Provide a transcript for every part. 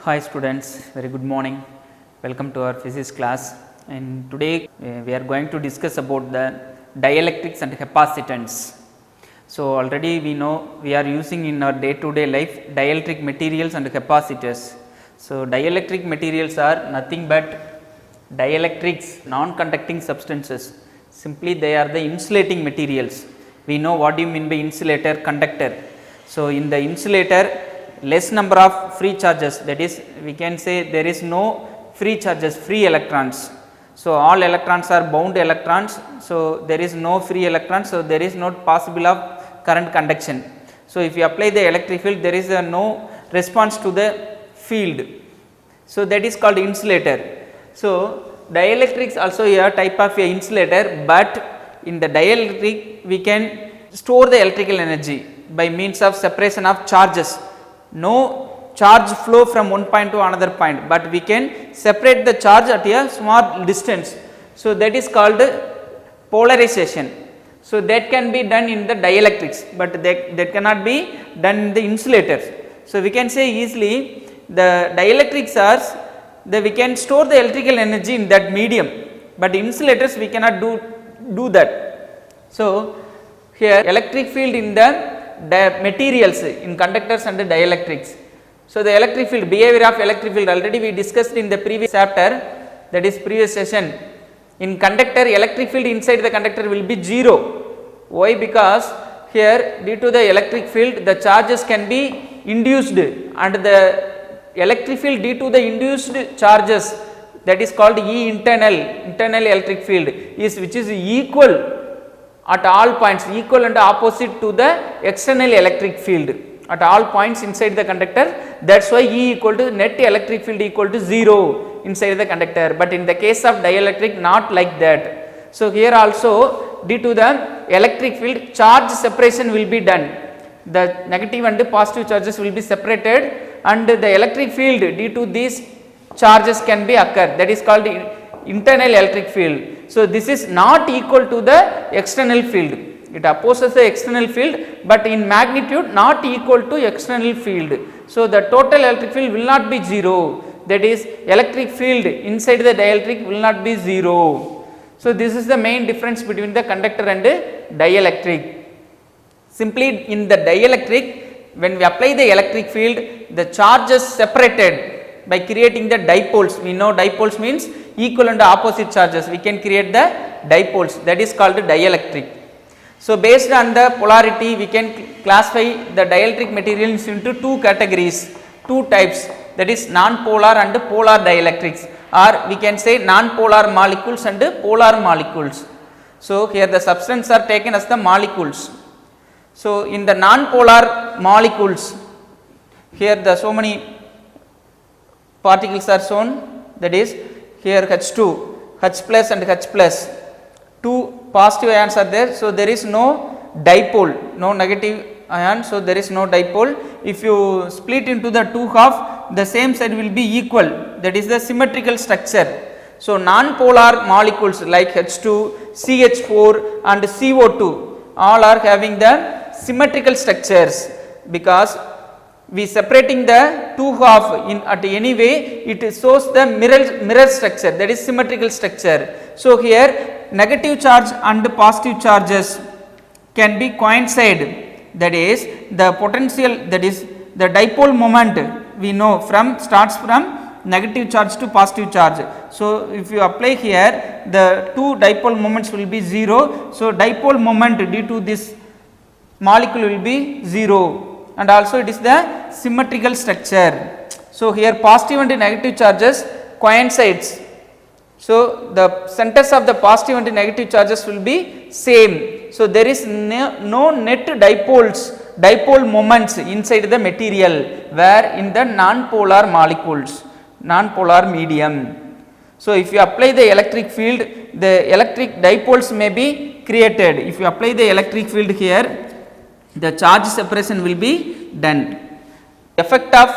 Hi students, very good morning. Welcome to our physics class, and today we are going to discuss about the dielectrics and capacitance. So, already we know we are using in our day to day life dielectric materials and capacitors. So, dielectric materials are nothing but dielectrics, non-conducting substances. Simply they are the insulating materials. We know what do you mean by insulator, conductor. So, in the insulator less number of free charges, that is we can say there is no free charges, free electrons. So, all electrons are bound electrons. So, there is no free electrons. So, there is not possible of current conduction. So, if you apply the electric field, there is no response to the field. So, that is called insulator. So, dielectrics also a type of a insulator, but in the dielectric we can store the electrical energy by means of separation of charges. No charge flow from one point to another point, but we can separate the charge at a small distance. So, that is called polarization. So, that can be done in the dielectrics, but that cannot be done in the insulators. So, we can say easily the dielectrics are we can store the electrical energy in that medium, but insulators we cannot do that. So, here electric field in the materials in conductors and dielectrics. So, the electric field, behavior of electric field already we discussed in the previous chapter, that is previous session. In conductor, electric field inside the conductor will be 0. Why? Because here due to the electric field the charges can be induced, and the electric field due to the induced charges, that is called E internal electric field is which is equal at all points, equal and opposite to the external electric field at all points inside the conductor. That is why E equal to net electric field equal to 0 inside the conductor, but in the case of dielectric not like that. So, here also due to the electric field charge separation will be done, the negative and positive charges will be separated, and the electric field due to these charges can be occur, that is called internal electric field. So, this is not equal to the external field, it opposes the external field, but in magnitude not equal to external field. So, the total electric field will not be 0, that is electric field inside the dielectric will not be 0. So, this is the main difference between the conductor and dielectric. Simply in the dielectric, when we apply the electric field, the charges separated by creating the dipoles. We know dipoles means equal and opposite charges, we can create the dipoles, that is called dielectric. So, based on the polarity we can classify the dielectric materials into two categories, two types, that is non-polar and polar dielectrics, or we can say non-polar molecules and polar molecules. So, here the substance are taken as the molecules. So, in the non-polar molecules, here the so many particles are shown, that is here H2, H plus and H plus, two positive ions are there. So, there is no dipole, no negative ion. So, there is no dipole. If you split into the two half, the same side will be equal, that is the symmetrical structure. So, non-polar molecules like H2, CH4 and CO2 all are having the symmetrical structures, because we separating the two half in at any way it shows the mirror structure, that is symmetrical structure. So, here negative charge and positive charges can be coincide, that is the potential, that is the dipole moment we know starts from negative charge to positive charge. So, if you apply here the two dipole moments will be 0. So, dipole moment due to this molecule will be 0, and also it is the symmetrical structure. So, here positive and negative charges coincides. So, the centers of the positive and negative charges will be same. So, there is no net dipole moments inside the material, where in the non-polar molecules, non-polar medium. So, if you apply the electric field, the electric dipoles may be created. If you apply the electric field here, the charge separation will be done. Effect of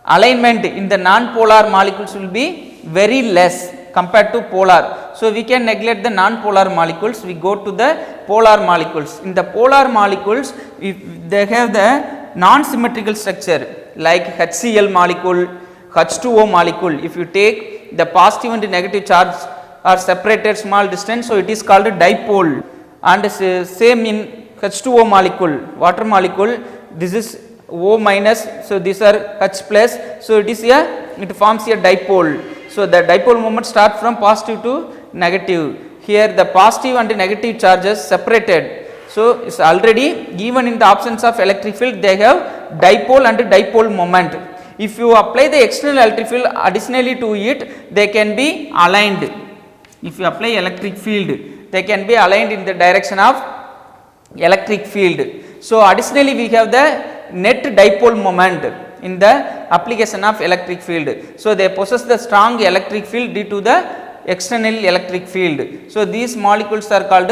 alignment in the non-polar molecules will be very less compared to polar. So, we can neglect the non-polar molecules, we go to the polar molecules. In the polar molecules, if they have the non-symmetrical structure like HCl molecule H2O molecule. If you take the positive and negative charge are separated small distance, so it is called a dipole. And same in H2O molecule, water molecule, this is O minus, so these are H plus, so it forms a dipole. So the dipole moment starts from positive to negative. Here the positive and negative charges separated. So it's already, even in the absence of electric field, they have dipole and dipole moment. If you apply the external electric field additionally to it, they can be aligned. If you apply electric field, they can be aligned in the direction of electric field. So additionally we have the net dipole moment in the application of electric field. So they possess the strong electric field due to the external electric field. So these molecules are called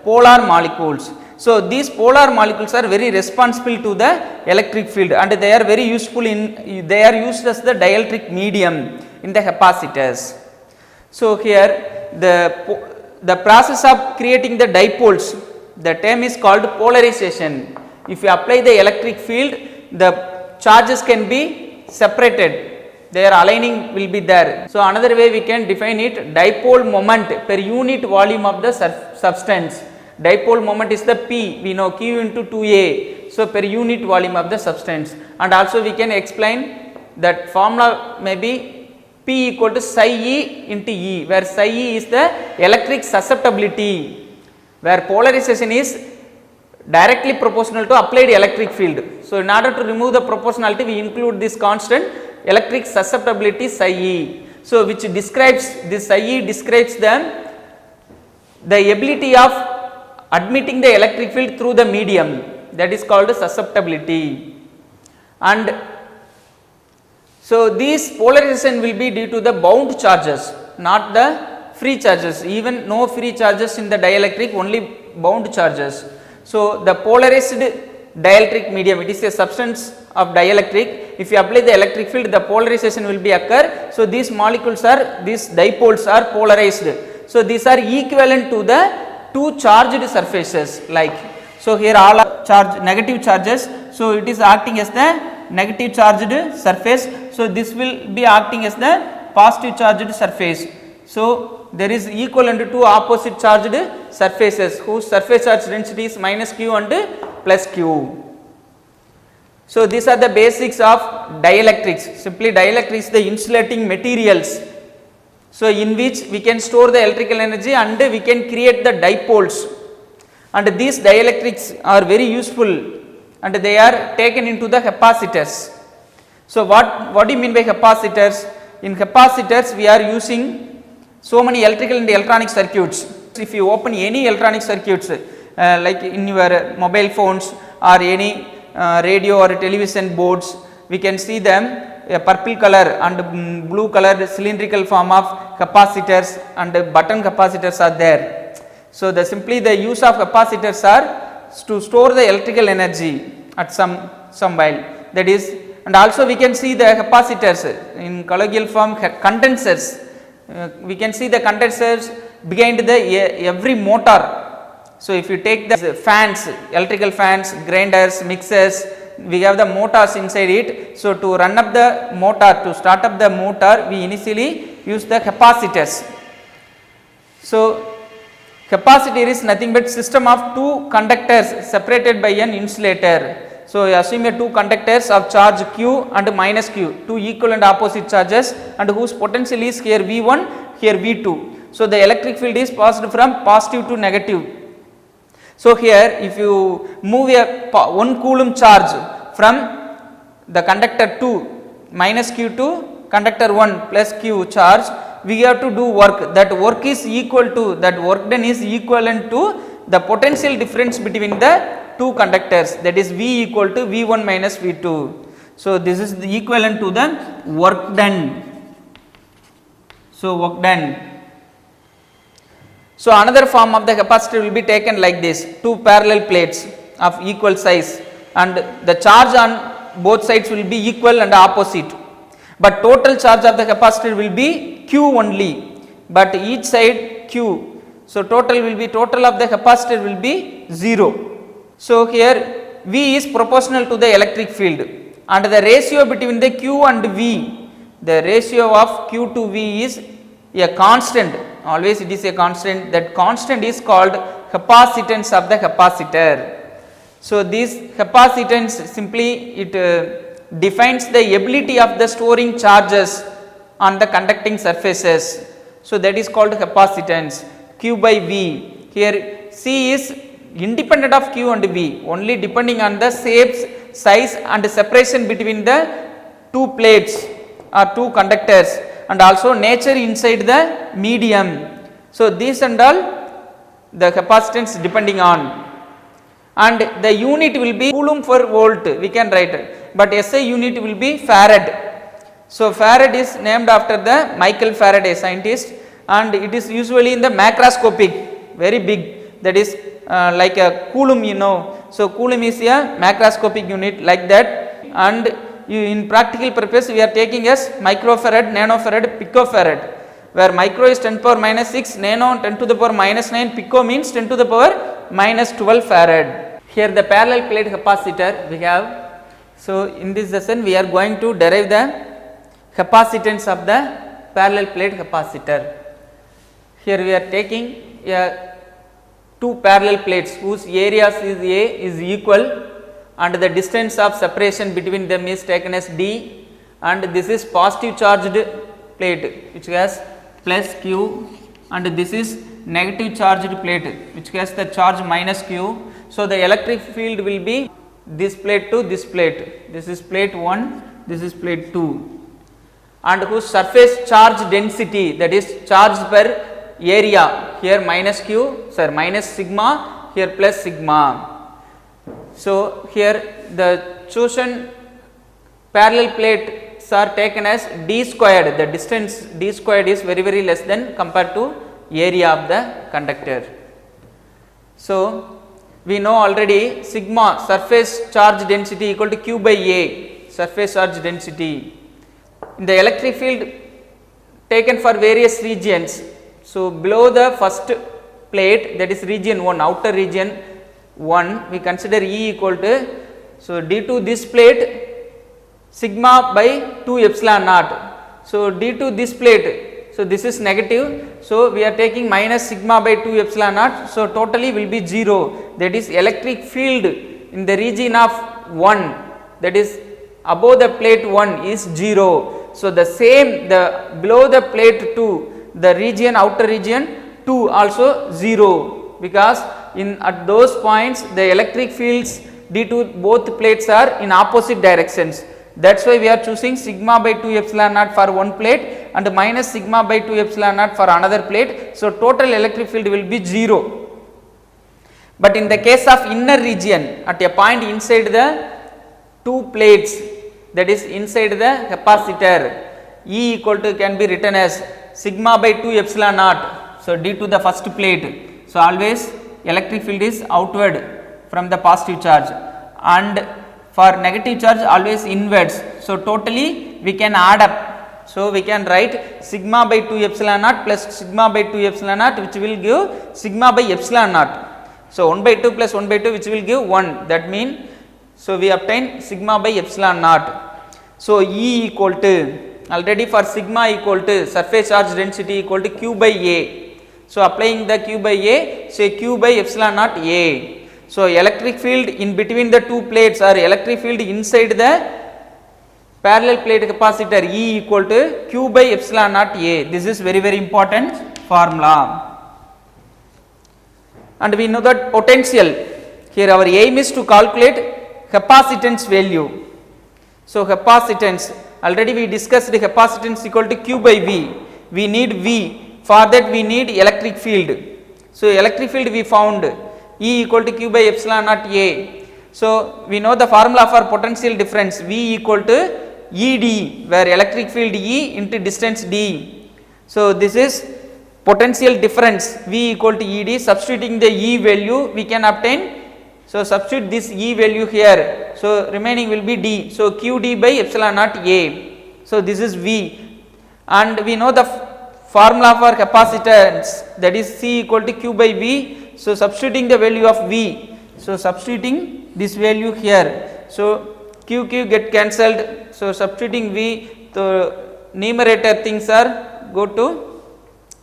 polar molecules. So these polar molecules are very responsible to the electric field, and they are very useful in, they are used as the dielectric medium in the capacitors. So here the process of creating the dipoles, the term is called polarization. If you apply the electric field, the charges can be separated, their aligning will be there. So another way we can define it, dipole moment per unit volume of the substance. Dipole moment is the P, we know Q into 2A, so per unit volume of the substance. And also we can explain that formula may be P equal to psi E into E, where psi E is the electric susceptibility, where polarization is directly proportional to applied electric field. So in order to remove the proportionality, we include this constant electric susceptibility psi E. So which describes, this psi E describes the ability of admitting the electric field through the medium, that is called susceptibility. And so these polarization will be due to the bound charges, not the free charges. Even no free charges in the dielectric, only bound charges. So the polarized dielectric medium, it is a substance of dielectric. If you apply the electric field, the polarization will be occur. So these molecules are, these dipoles are polarized. So these are equivalent to the two charged surfaces, like, so here all are charge, negative charges, so it is acting as the negative charged surface. So this will be acting as the positive charged surface. So there is equivalent to two opposite charged surfaces whose surface charge density is minus q and plus q. So these are the basics of dielectrics. Simply dielectrics is the insulating materials, so in which we can store the electrical energy and we can create the dipoles, and these dielectrics are very useful and they are taken into the capacitors. So what do you mean by capacitors? In capacitors we are using so many electrical and electronic circuits. If you open any electronic circuits like in your mobile phones or any radio or television boards, we can see them a purple color and blue color cylindrical form of capacitors, and button capacitors are there. So simply the use of capacitors are to store the electrical energy at some while, that is. And also we can see the capacitors in colloquial form condensers. We can see the condensers behind the every motor. So if you take the fans, electrical fans, grinders, mixers, we have the motors inside it. So to run up the motor, to start up the motor, we initially use the capacitors. So capacitor is nothing but system of two conductors separated by an insulator. So assume two conductors of charge q and minus q, two equal and opposite charges, and whose potential is here V1, here V2. So the electric field is passed from positive to negative. So here if you move a 1 coulomb charge from the conductor 2 minus q to conductor 1 plus q charge, we have to do work. That work is equal to, that work done is equivalent to the potential difference between the two conductors, that is V equal to V1 minus V2. So this is the equivalent to the work done. So work done. So another form of the capacitor will be taken like this, two parallel plates of equal size, and the charge on both sides will be equal and opposite, but total charge of the capacitor will be q only, but each side q. So total will be, total of the capacitor will be 0. So here V is proportional to the electric field, and the ratio between the q and V the ratio of Q to V is a constant, always it is a constant, that constant is called capacitance of the capacitor. So, this capacitance simply it defines the ability of the storing charges on the conducting surfaces. So, that is called capacitance. Q by V, here C is independent of Q and V, only depending on the shapes, size and separation between the two plates or two conductors, and also nature inside the medium. So, these and all the capacitance depending on, and the unit will be coulomb per volt we can write, but SI unit will be farad. So, farad is named after the Michael Faraday scientist, and it is usually in the macroscopic, very big, that is like a coulomb, you know. So, coulomb is a macroscopic unit like that, and in practical purpose we are taking as microfarad, nanofarad, picofarad, where micro is 10 power minus 6, nano 10 to the power minus 9, pico means 10 to the power minus 12 farad. Here the parallel plate capacitor we have. So, in this session we are going to derive the capacitance of the parallel plate capacitor. Here we are taking two parallel plates whose areas is A is equal, and the distance of separation between them is taken as d, and this is positive charged plate which has plus q, and this is negative charged plate which has the charge minus q. So, the electric field will be this plate to this plate, this is plate 1, this is plate 2, and whose surface charge density, that is charge per area, here minus q, minus sigma, here plus sigma. So, here the chosen parallel plates are taken as d squared, the distance d squared is very less than compared to area of the conductor. So, we know already sigma, surface charge density, equal to q by A, surface charge density. In the electric field taken for various regions. So, below the first plate, that is region 1, outer region 1, we consider E equal to, so d2 this plate sigma by 2 epsilon naught. So, d2 this plate, so this is negative, so we are taking minus sigma by 2 epsilon naught. So, totally will be 0, that is electric field in the region of 1, that is above the plate 1 is 0. So, the same the below the plate 2, the region outer region 2 also 0, because in at those points the electric fields due to both plates are in opposite directions. That is why we are choosing sigma by 2 epsilon naught for one plate and minus sigma by 2 epsilon naught for another plate. So, total electric field will be 0. But in the case of inner region, at a point inside the two plates, that is inside the capacitor, E equal to can be written as sigma by 2 epsilon naught. So, due to the first plate. So, always electric field is outward from the positive charge, and for negative charge always inwards. So, totally we can add up. So, we can write sigma by 2 epsilon naught plus sigma by 2 epsilon naught, which will give sigma by epsilon naught. So, 1 by 2 plus 1 by 2, which will give 1, that means, so we obtain sigma by epsilon naught. So, E equal to, already for sigma equal to surface charge density equal to q by A. So, applying the q by A, say q by epsilon naught A. So, electric field in between the two plates or electric field inside the parallel plate capacitor E equal to q by epsilon naught A. This is very important formula. And we know that potential, here our aim is to calculate capacitance value. So, capacitance, already we discussed the capacitance equal to q by V, we need V, for that we need electric field. So, electric field we found E equal to q by epsilon naught A. So, we know the formula for potential difference, V equal to ED, where electric field E into distance D. So, this is potential difference V equal to ED, substituting the E value we can obtain. So, substitute this E value here. So, remaining will be D. So, QD by epsilon naught A. So, this is V, and we know the formula for capacitance, that is C equal to Q by V. So, substituting the value of V. So, substituting this value here. So, Q get cancelled. So, substituting V, so numerator things are go to,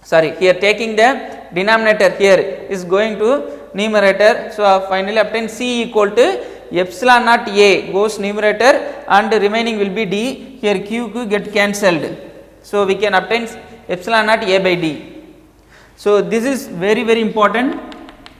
sorry, here taking the denominator here is going to numerator. So finally obtain C equal to epsilon naught A goes numerator and remaining will be D. Here Q get cancelled. So we can obtain epsilon naught A by D. So this is very very important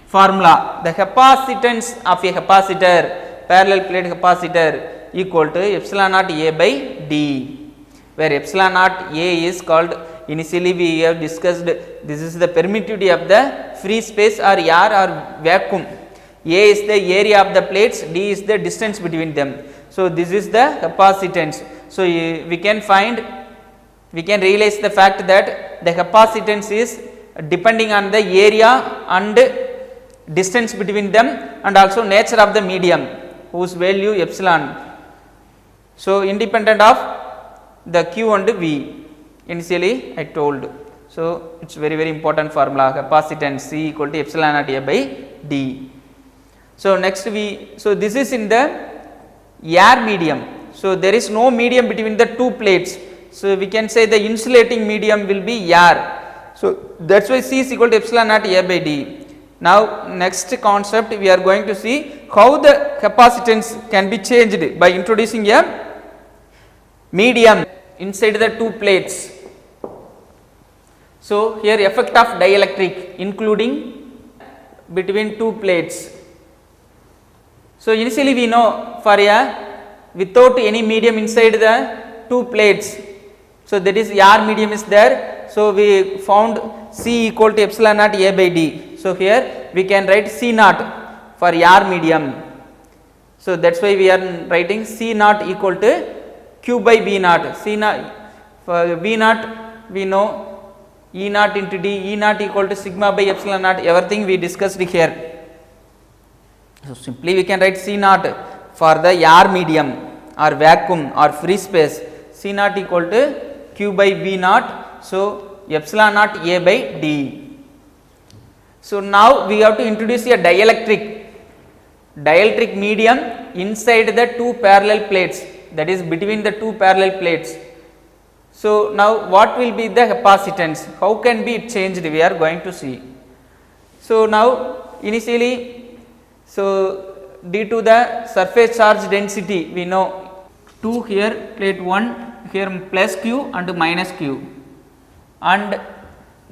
formula. The capacitance of a capacitor, parallel plate capacitor, equal to epsilon naught A by D, where epsilon naught A is called, initially we have discussed, this is the permittivity of the free space or air or vacuum. A is the area of the plates, D is the distance between them. So this is the capacitance. So we can find, we can realize the fact that the capacitance is depending on the area and distance between them and also nature of the medium whose value epsilon. So independent of the Q and V, initially I told. So it is very very important formula, capacitance C equal to epsilon naught A by D. So next so this is in the air medium. So there is no medium between the two plates. So we can say the insulating medium will be air. So that is why C is equal to epsilon naught A by D. Now next concept we are going to see how the capacitance can be changed by introducing a medium inside the two plates. So here effect of dielectric including between two plates. So initially we know for without any medium inside the two plates, so that is air medium is there. So we found C equal to epsilon naught A by D. So here we can write C naught for air medium. So that is why we are writing C naught equal to Q by V naught. C naught for V naught we know E naught into D, E naught equal to sigma by epsilon naught, everything we discussed here. So simply we can write C naught for the air medium or vacuum or free space, C naught equal to Q by V naught. So epsilon naught A by D. So now we have to introduce a dielectric medium inside the two parallel plates, that is between the two parallel plates. So now what will be the capacitance? How can be it changed? We are going to see. So now initially, so due to the surface charge density we know 2 here, plate 1 here plus Q and minus Q, and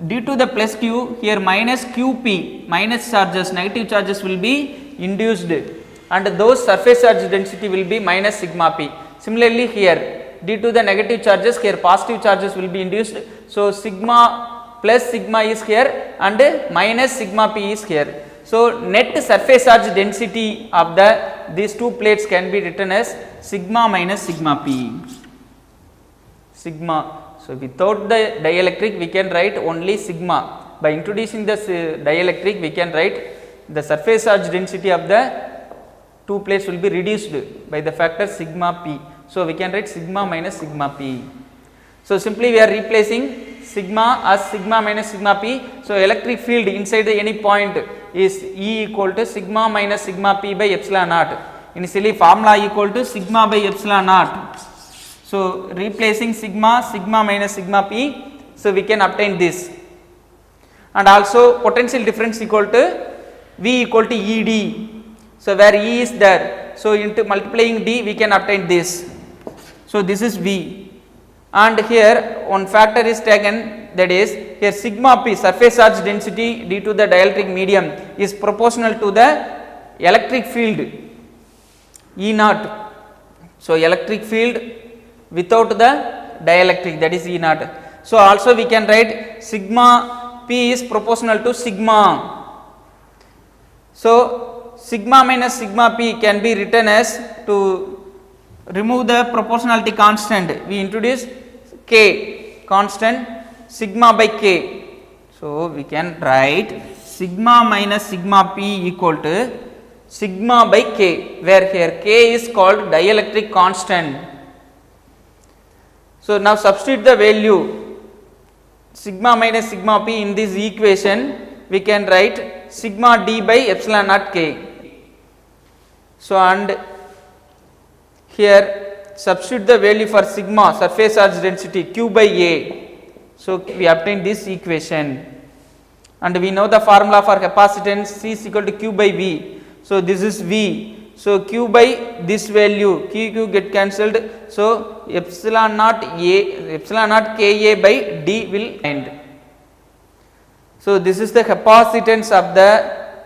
due to the plus Q here minus QP, minus charges, negative charges will be induced and those surface charge density will be minus sigma P. Similarly here due to the negative charges here positive charges will be induced. So sigma plus sigma is here and minus sigma P is here. So net surface charge density of these two plates can be written as sigma minus sigma P. Sigma. So without the dielectric we can write only sigma. By introducing this dielectric we can write the surface charge density of the two plates will be reduced by the factor sigma P. So we can write sigma minus sigma P. So simply we are replacing sigma as sigma minus sigma P. So electric field inside any point is E equal to sigma minus sigma P by epsilon naught. Initially formula equal to sigma by epsilon naught. So replacing sigma minus sigma P, so we can obtain this. And also potential difference equal to V equal to ED. So where E is there, so into multiplying D we can obtain this. So this is V, and here one factor is taken, that is here sigma P, surface charge density due to the dielectric medium, is proportional to the electric field E naught. So electric field without the dielectric, that is E naught. So also we can write sigma P is proportional to sigma. So sigma minus sigma P can be written as, to remove the proportionality constant we introduce K constant sigma by K. So we can write sigma minus sigma P equal to sigma by K, where here K is called dielectric constant. So now substitute the value sigma minus sigma P in this equation, we can write sigma D by epsilon naught K. So and here substitute the value for sigma surface charge density Q by A. So, we obtain this equation and we know the formula for capacitance C is equal to Q by V. So, this is V. So, Q by this value Q get cancelled. So, epsilon naught Ka by D will end. So, this is the capacitance of the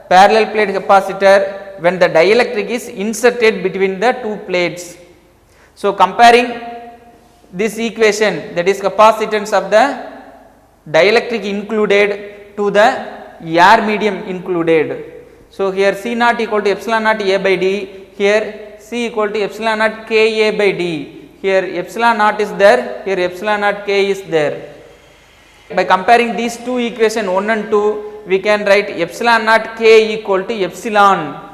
parallel plate capacitor when the dielectric is inserted between the two plates. So, comparing this equation, that is capacitance of the dielectric included to the air medium included. So, here C naught equal to epsilon naught A by D, here C equal to epsilon naught Ka by D, here epsilon naught is there, here epsilon naught K is there. By comparing these two equations 1 and 2, we can write epsilon naught K equal to epsilon.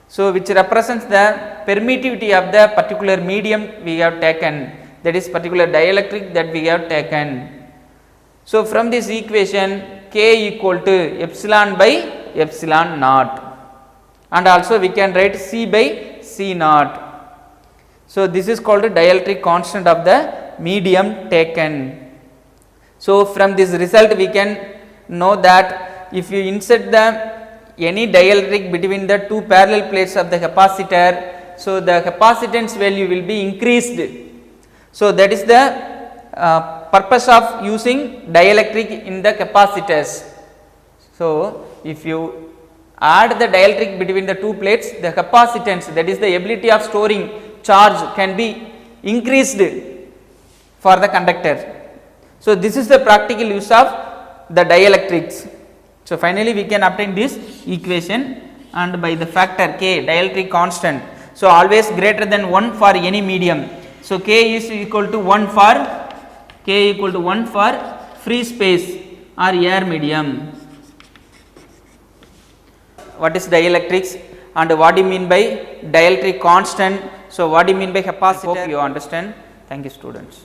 So, which represents the permittivity of the particular medium we have taken, that is particular dielectric that we have taken. So, from this equation K equal to epsilon by epsilon naught, and also we can write C by C naught. So, this is called the dielectric constant of the medium taken. So, from this result we can know that if you insert the any dielectric between the two parallel plates of the capacitor, so the capacitance value will be increased. So, that is the purpose of using dielectric in the capacitors. So, if you add the dielectric between the two plates, the capacitance, that is the ability of storing charge, can be increased for the conductor. So, this is the practical use of the dielectrics. So, finally, we can obtain this equation, and by the factor K, dielectric constant. So, always greater than 1 for any medium. So, K is equal to 1 for free space or air medium. What is dielectrics and what do you mean by dielectric constant? So, what do you mean by capacitor? I hope you understand. Thank you, students.